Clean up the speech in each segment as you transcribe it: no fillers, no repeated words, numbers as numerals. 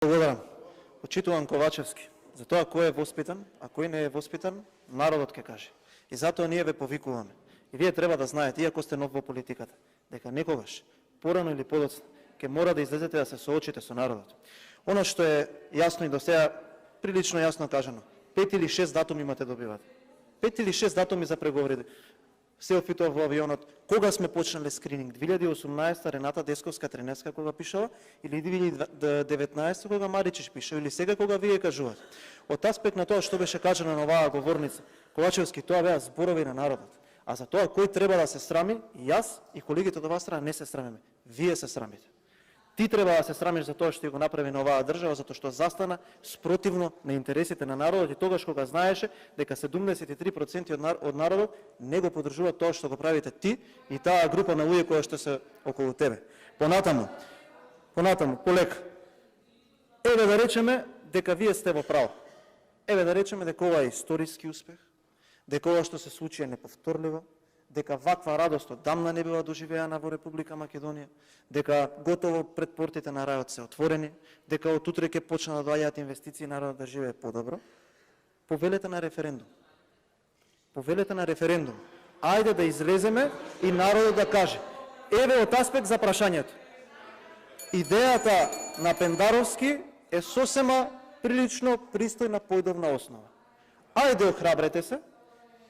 Благодарам. Почитувам Ковачевски. За тоа кој е воспитан, а кој не е воспитан, народот ќе каже. И затоа ние ве повикуваме. И вие треба да знаете, иако сте нов во политиката, дека некогаш, порано или подоцна, ќе мора да излезете да се соочите со народот. Оно што е јасно и до сега, прилично јасно кажано, 5 или 6 датуми имате добивате. 5 или 6 датуми за преговори. Се офитува во авионот. Кога сме почнале скрининг? 2018 Рената Десковска-Треневска кога пишала, или 2019 кога Маричиш пишал, или сега кога вие кажувате? Од аспект на тоа што беше кажано на оваа говорница, Ковачевски, тоа беа зборови на народот. А за тоа кој треба да се срами, јас и колегите од оваа страна не се срамиме. Вие се срамите. Ти треба да се срамиш за тоа што го направи на оваа држава, затоа што застана спротивно на интересите на народот и тогаш кога знаеше дека 73% од народот не го поддржува тоа што го правите ти и таа група на луѓе кои што се околу тебе. Понатаму, полека. Еве да речеме дека вие сте во право. Еве да речеме дека ова е историски успех, дека ова што се случи е неповторливо, дека ваква радост одамна не била доживеана во Република Македонија, дека готово пред портите на рајот се отворени, дека од утре ќе почнат да доаѓаат инвестиции и народот да живее подобро. Повелете на референдум. Повелете на референдум. Ајде да излеземе и народот да каже. Еве од аспект за прашањето. Идејата на Пендаровски е сосема прилично пристојна појдовна основа. Ајде охрабрете се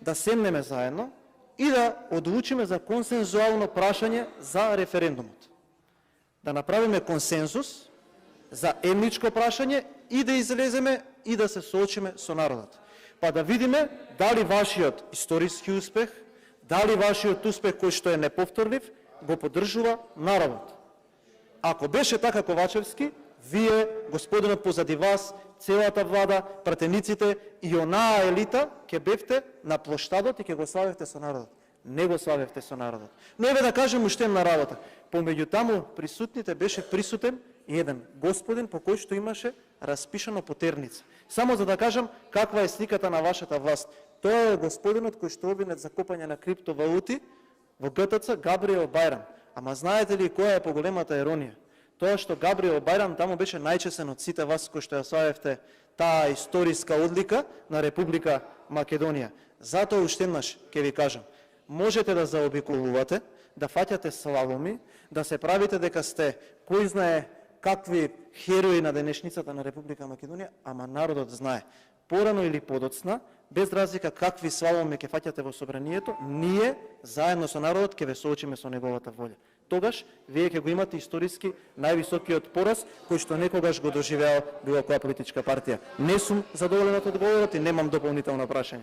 да седнеме заедно и да одлучиме за консензуално прашање за референдумот. Да направиме консензус за едничко прашање и да излеземе и да се соочиме со народот. Па да видиме дали вашиот историски успех, дали вашиот успех кој што е неповторлив, го поддржува народот. Ако беше така Ковачевски, вие, господинот позади вас, целата влада, пратениците и онаа елита ќе бевте на плоштадот и ќе го славевте со народот. Не го славевте со народот. Но еве да кажем уште една работа. Помеѓу таму присутните беше присутен и еден господин по кој што имаше распишано потерница. Само за да кажам каква е сликата на вашата власт. Тоа е господинот кој што обвинет за копање на криптовалути во ГТЦ Габриел Бајрам. Ама знаете ли која е поголемата иронија? Тоа што Габриел Бајрам таму беше најчесен од сите вас кои што ја славевте таа историска одлика на Република Македонија. Затоа уште еднаш ќе ви кажам, можете да заобиколувате, да фаќате слаломи, да се правите дека сте кој знае какви херои на денешницата на Република Македонија, ама народот знае. Порано или подоцна, без разлика какви слаломи ќе фаќате во собранието, ние заедно со народот ќе ве соочиме со неговата волја. Тогаш вие ќе го имате историски највисокиот пораз кој што некогаш го доживеал било која политичка партија. Не сум задоволен од одговорот и немам дополнително прашање.